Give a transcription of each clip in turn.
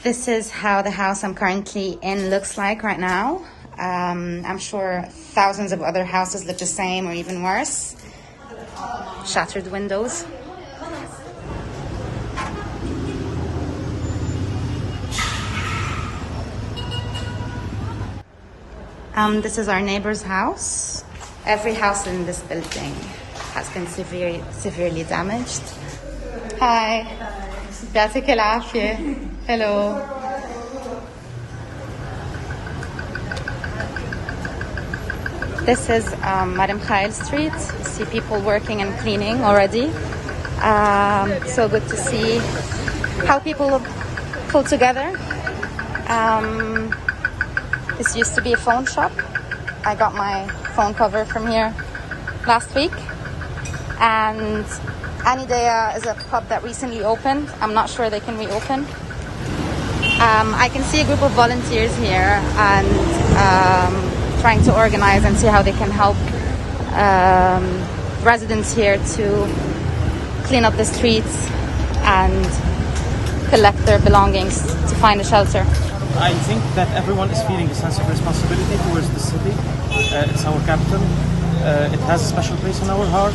This is how the house I'm currently in looks like right now. I'm sure thousands of other houses look the same or even worse. Shattered windows. This is our neighbor's house. Every house in this building has been severely damaged. Hi. يعطيك العافية. Hello. This is Madam Khail Street. You see people working and cleaning already. So good to see how people pull together. This used to be a phone shop. I got my phone cover from here last week. And Anidea is a pub that recently opened. I'm not sure they can reopen. I can see a group of volunteers here and trying to organize and see how they can help residents here to clean up the streets and collect their belongings to find a shelter. I think that everyone is feeling a sense of responsibility towards the city. It's our capital. It has a special place in our heart,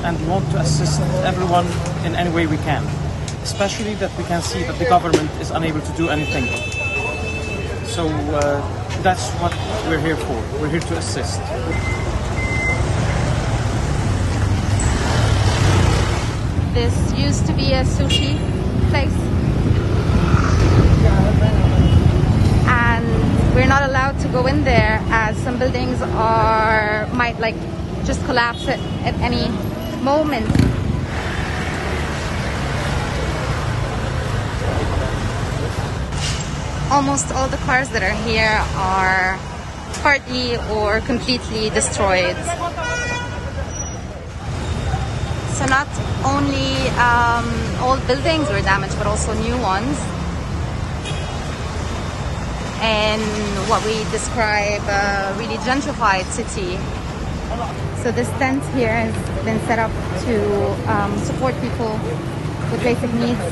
and we want to assist everyone in any way we can, especially that we can see that the government is unable to do anything. So that's what we're here for. We're here to assist. This used to be a sushi place, and we're not allowed to go in there as some buildings might just collapse at any moment. Almost all the cars that are here are partly or completely destroyed. So not only old buildings were damaged, but also new ones. And what we describe a really gentrified city. So this tent here has been set up to support people with basic needs,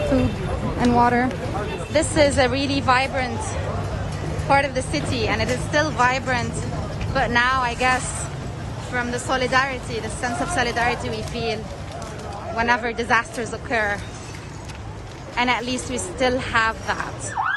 food and water. This is a really vibrant part of the city, and it is still vibrant, but now I guess from the solidarity, the sense of solidarity we feel whenever disasters occur, and at least we still have that.